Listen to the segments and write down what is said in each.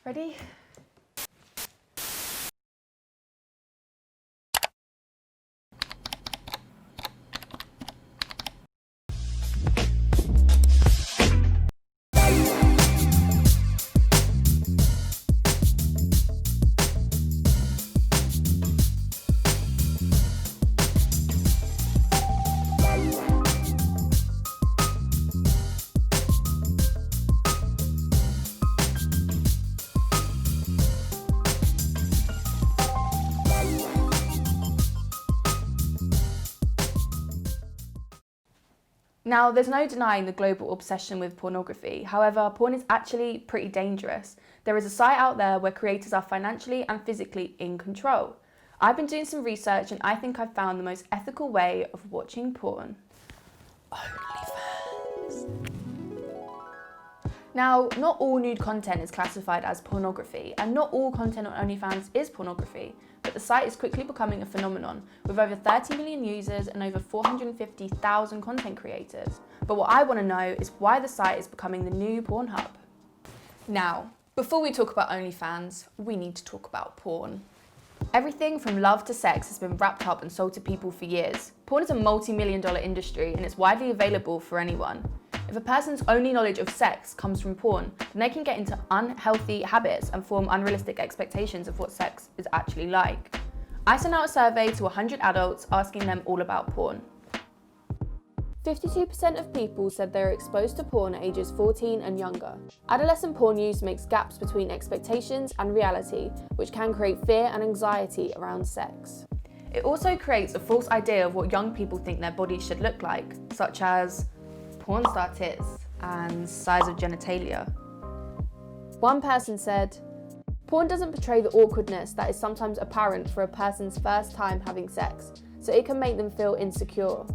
Ready? Now, there's no denying the global obsession with pornography. However, porn is actually pretty dangerous. There is a site out there where creators are financially and physically in control. I've been doing some research and I think I've found the most ethical way of watching porn. OnlyFans. Now, not all nude content is classified as pornography, and not all content on OnlyFans is pornography, but the site is quickly becoming a phenomenon, with over 30 million users and over 450,000 content creators. But what I want to know is why the site is becoming the new Pornhub. Now, before we talk about OnlyFans, we need to talk about porn. Everything from love to sex has been wrapped up and sold to people for years. Porn is a multi-million-dollar industry and it's widely available for anyone. If a person's only knowledge of sex comes from porn, then they can get into unhealthy habits and form unrealistic expectations of what sex is actually like. I sent out a survey to 100 adults asking them all about porn. 52% of people said they were exposed to porn at ages 14 and younger. Adolescent porn use makes gaps between expectations and reality, which can create fear and anxiety around sex. It also creates a false idea of what young people think their bodies should look like, such as porn star tits and size of genitalia. One person said, "Porn doesn't portray the awkwardness that is sometimes apparent for a person's first time having sex, so it can make them feel insecure."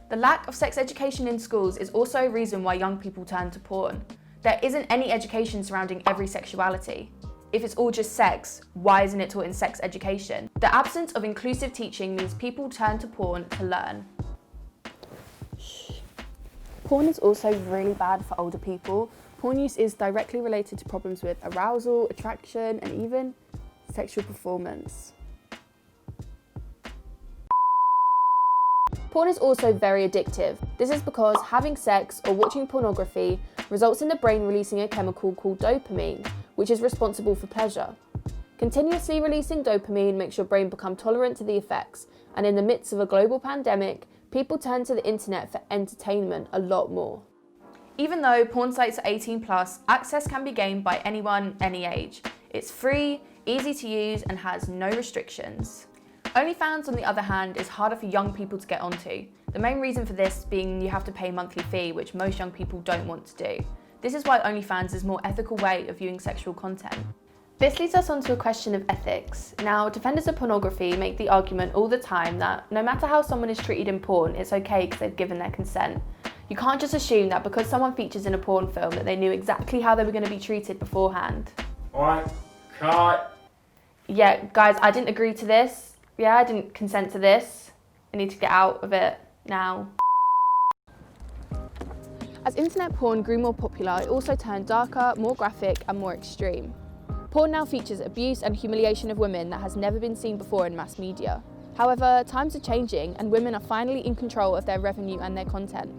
The lack of sex education in schools is also a reason why young people turn to porn. There isn't any education surrounding every sexuality. If it's all just sex, why isn't it taught in sex education? The absence of inclusive teaching means people turn to porn to learn. Porn is also really bad for older people. Porn use is directly related to problems with arousal, attraction, and even sexual performance. Porn is also very addictive. This is because having sex or watching pornography results in the brain releasing a chemical called dopamine, which is responsible for pleasure. Continuously releasing dopamine makes your brain become tolerant to the effects, and in the midst of a global pandemic, people turn to the internet for entertainment a lot more. Even though porn sites are 18+, access can be gained by anyone, any age. It's free, easy to use, and has no restrictions. OnlyFans, on the other hand, is harder for young people to get onto. The main reason for this being you have to pay a monthly fee, which most young people don't want to do. This is why OnlyFans is a more ethical way of viewing sexual content. This leads us on to a question of ethics. Now, defenders of pornography make the argument all the time that no matter how someone is treated in porn, it's okay because they've given their consent. You can't just assume that because someone features in a porn film that they knew exactly how they were going to be treated beforehand. Alright, cut. Yeah, guys, I didn't agree to this. Yeah, I didn't consent to this. I need to get out of it now. As internet porn grew more popular, it also turned darker, more graphic, and more extreme. Porn now features abuse and humiliation of women that has never been seen before in mass media. However, times are changing and women are finally in control of their revenue and their content.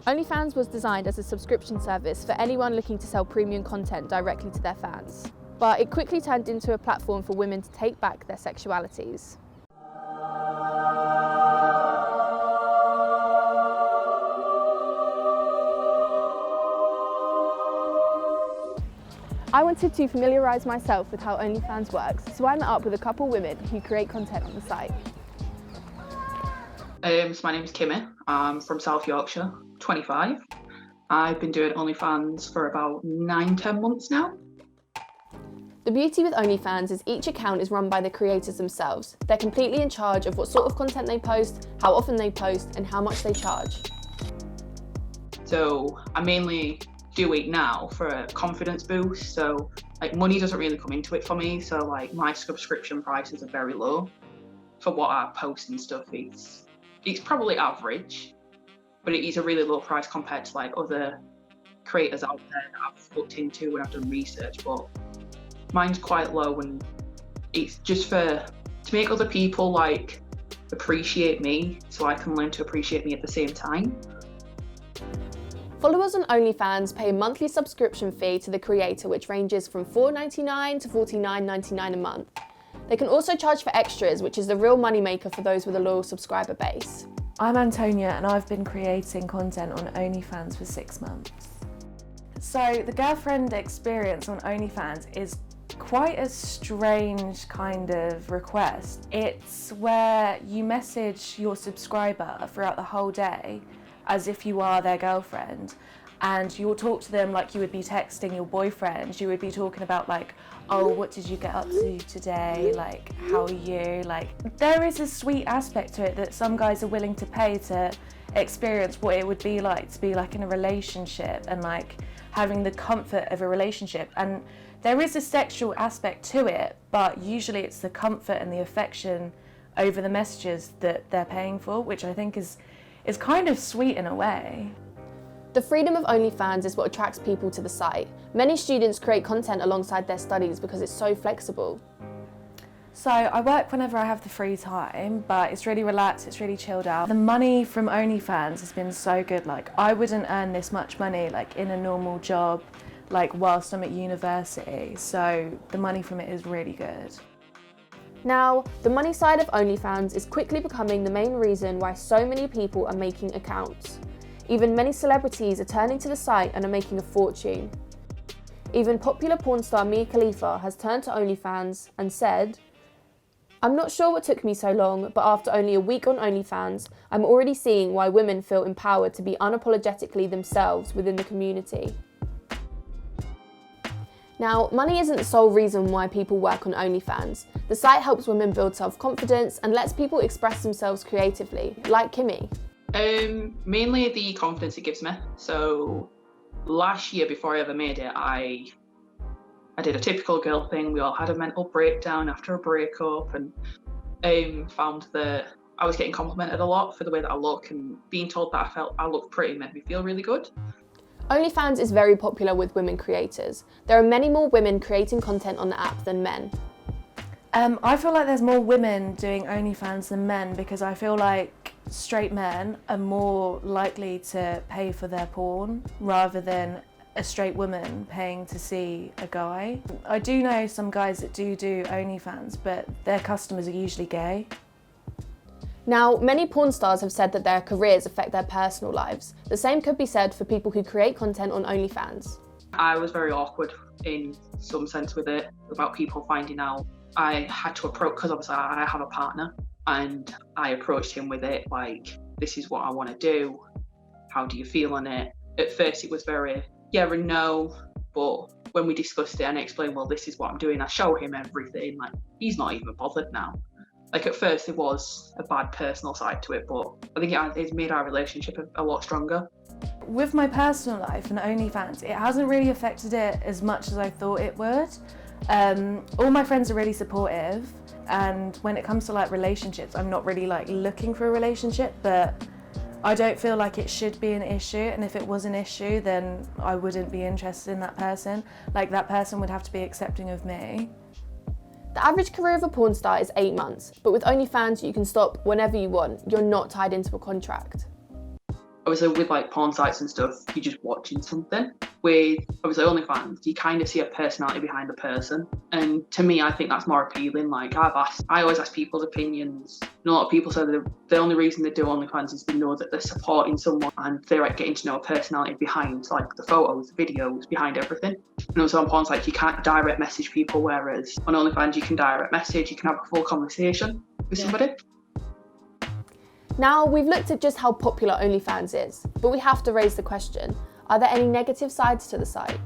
OnlyFans was designed as a subscription service for anyone looking to sell premium content directly to their fans. But it quickly turned into a platform for women to take back their sexualities. I wanted to familiarise myself with how OnlyFans works, so I met up with a couple women who create content on the site. So my name is Kimmy. I'm from South Yorkshire, 25. I've been doing OnlyFans for about 9-10 months now. The beauty with OnlyFans is each account is run by the creators themselves. They're completely in charge of what sort of content they post, how often they post, and how much they charge. So I mainly do it now for a confidence boost. So like money doesn't really come into it for me. So like my subscription prices are very low for what I post and stuff. It's probably average, but it is a really low price compared to like other creators out there that I've looked into and I've done research, but mine's quite low, and it's just to make other people like appreciate me, so I can learn to appreciate me at the same time. Followers on OnlyFans pay a monthly subscription fee to the creator, which ranges from $4.99 to $49.99 a month. They can also charge for extras, which is the real moneymaker for those with a loyal subscriber base. I'm Antonia, and I've been creating content on OnlyFans for 6 months. So the girlfriend experience on OnlyFans is quite a strange kind of request. It's where you message your subscriber throughout the whole day as if you are their girlfriend, and you'll talk to them like you would be texting your boyfriend. You would be talking about like, oh, what did you get up to today? Like, how are you? Like, there is a sweet aspect to it that some guys are willing to pay to experience what it would be like to be like in a relationship and like having the comfort of a relationship. And there is a sexual aspect to it, but usually it's the comfort and the affection over the messages that they're paying for, which I think is kind of sweet in a way. The freedom of OnlyFans is what attracts people to the site. Many students create content alongside their studies because it's so flexible. So I work whenever I have the free time, but it's really relaxed, it's really chilled out. The money from OnlyFans has been so good. Like, I wouldn't earn this much money like in a normal job, like whilst I'm at university. So the money from it is really good. Now, the money side of OnlyFans is quickly becoming the main reason why so many people are making accounts. Even many celebrities are turning to the site and are making a fortune. Even popular porn star Mia Khalifa has turned to OnlyFans and said, "I'm not sure what took me so long, but after only a week on OnlyFans, I'm already seeing why women feel empowered to be unapologetically themselves within the community." Now, money isn't the sole reason why people work on OnlyFans. The site helps women build self-confidence and lets people express themselves creatively, like Kimmy. Mainly the confidence it gives me. So last year, before I ever made it, I did a typical girl thing. We all had a mental breakdown after a breakup, and found that I was getting complimented a lot for the way that I look, and being told that I looked pretty made me feel really good. OnlyFans is very popular with women creators. There are many more women creating content on the app than men. I feel like there's more women doing OnlyFans than men, because I feel like straight men are more likely to pay for their porn rather than a straight woman paying to see a guy. I do know some guys that do OnlyFans, but their customers are usually gay. Now, many porn stars have said that their careers affect their personal lives. The same could be said for people who create content on OnlyFans. I was very awkward in some sense with it, about people finding out. I had to approach, because obviously I have a partner, and I approached him with it like, this is what I want to do. How do you feel on it? At first it was very yeah and no, but when we discussed it and I explained, well, this is what I'm doing, I show him everything, like, he's not even bothered now. Like, at first it was a bad personal side to it, but I think it's made our relationship a lot stronger. With my personal life and OnlyFans, it hasn't really affected it as much as I thought it would. All my friends are really supportive, and when it comes to like relationships, I'm not really like looking for a relationship, but I don't feel like it should be an issue, and if it was an issue, then I wouldn't be interested in that person. Like, that person would have to be accepting of me. The average career of a porn star is 8 months, but with OnlyFans you can stop whenever you want. You're not tied into a contract. Obviously with like porn sites and stuff, you're just watching something. With obviously OnlyFans, you kind of see a personality behind the person, and to me I think that's more appealing. Like, I always ask people's opinions, and a lot of people say that the only reason they do OnlyFans is they know that they're supporting someone and they're like getting to know a personality behind like the photos, the videos, behind everything. And also on porn sites you can't direct message people, whereas on OnlyFans you can direct message, you can have a full conversation with somebody. Now, we've looked at just how popular OnlyFans is, but we have to raise the question, are there any negative sides to the site?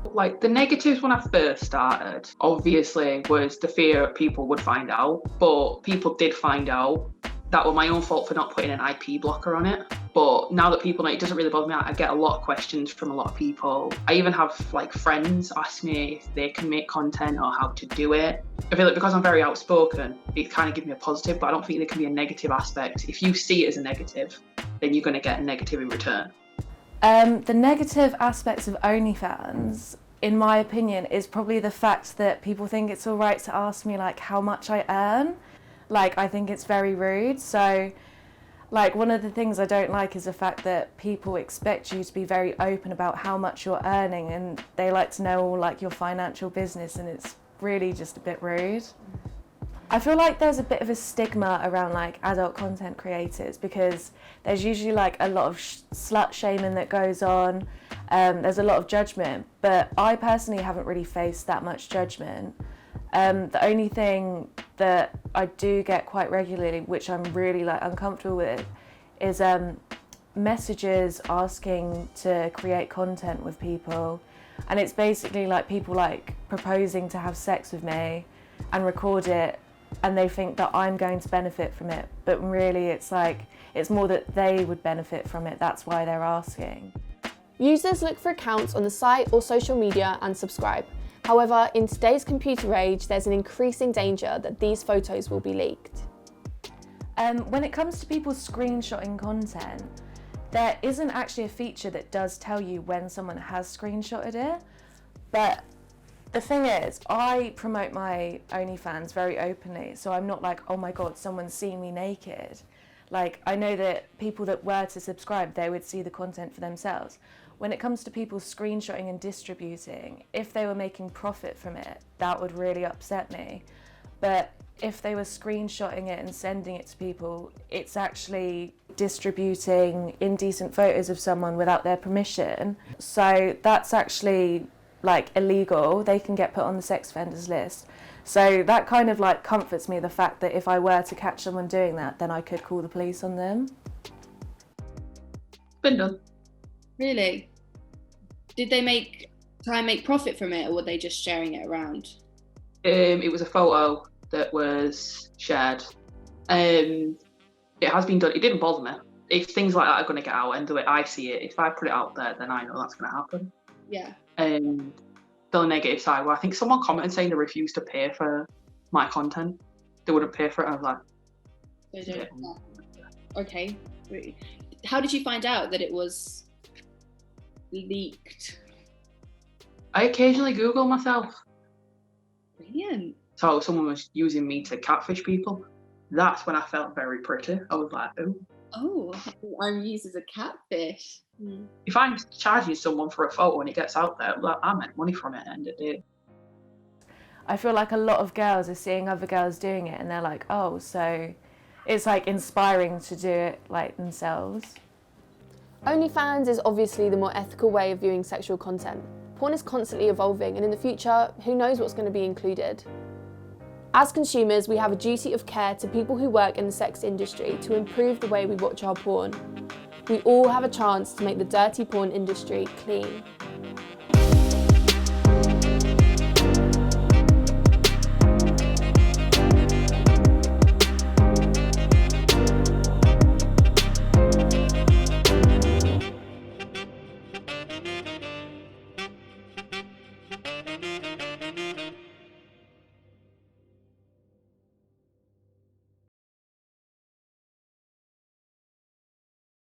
Like, the negatives when I first started, obviously, was the fear people would find out, but people did find out. That was my own fault for not putting an IP blocker on it. But now that people know, it doesn't really bother me. I get a lot of questions from a lot of people. I even have like friends ask me if they can make content or how to do it. I feel like because I'm very outspoken, it kind of gives me a positive, but I don't think there can be a negative aspect. If you see it as a negative, then you're going to get a negative in return. The negative aspects of OnlyFans, in my opinion, is probably the fact that people think it's all right to ask me like how much I earn. Like, I think it's very rude. So, like, one of the things I don't like is the fact that people expect you to be very open about how much you're earning, and they like to know all like your financial business, and it's really just a bit rude. I feel like there's a bit of a stigma around like adult content creators, because there's usually like a lot of slut shaming that goes on. There's a lot of judgment, but I personally haven't really faced that much judgment. The only thing that I do get quite regularly, which I'm really like uncomfortable with, is messages asking to create content with people, and it's basically like people like proposing to have sex with me and record it, and they think that I'm going to benefit from it, but really it's like, it's more that they would benefit from it, that's why they're asking. Users look for accounts on the site or social media and subscribe. However, in today's computer age, there's an increasing danger that these photos will be leaked. When it comes to people screenshotting content, there isn't actually a feature that does tell you when someone has screenshotted it, but the thing is, I promote my OnlyFans very openly, so I'm not like, oh my god, someone's seen me naked. Like, I know that people that were to subscribe, they would see the content for themselves. When it comes to people screenshotting and distributing, if they were making profit from it, that would really upset me. But if they were screenshotting it and sending it to people, it's actually distributing indecent photos of someone without their permission. So that's actually like illegal. They can get put on the sex offenders list. So that kind of like comforts me, the fact that if I were to catch someone doing that, then I could call the police on them. Been done. Really? Did they try and make profit from it, or were they just sharing it around? It was a photo that was shared. It has been done. It didn't bother me. If things like that are going to get out and the way I see it, if I put it out there, then I know that's going to happen. Yeah. The negative side, well, I think someone commented saying they refused to pay for my content. They wouldn't pay for it. I was like, So okay. How did you find out that it was leaked? I occasionally Google myself. Brilliant. So someone was using me to catfish people. That's when I felt very pretty. I was like, oh. Oh, I'm used as a catfish. If I'm charging someone for a photo and it gets out there, like, I make money from it at the end of the day. I feel like a lot of girls are seeing other girls doing it and they're like, oh, so it's like inspiring to do it like themselves. OnlyFans is obviously the more ethical way of viewing sexual content. Porn is constantly evolving, and in the future, who knows what's going to be included. As consumers, we have a duty of care to people who work in the sex industry to improve the way we watch our porn. We all have a chance to make the dirty porn industry clean.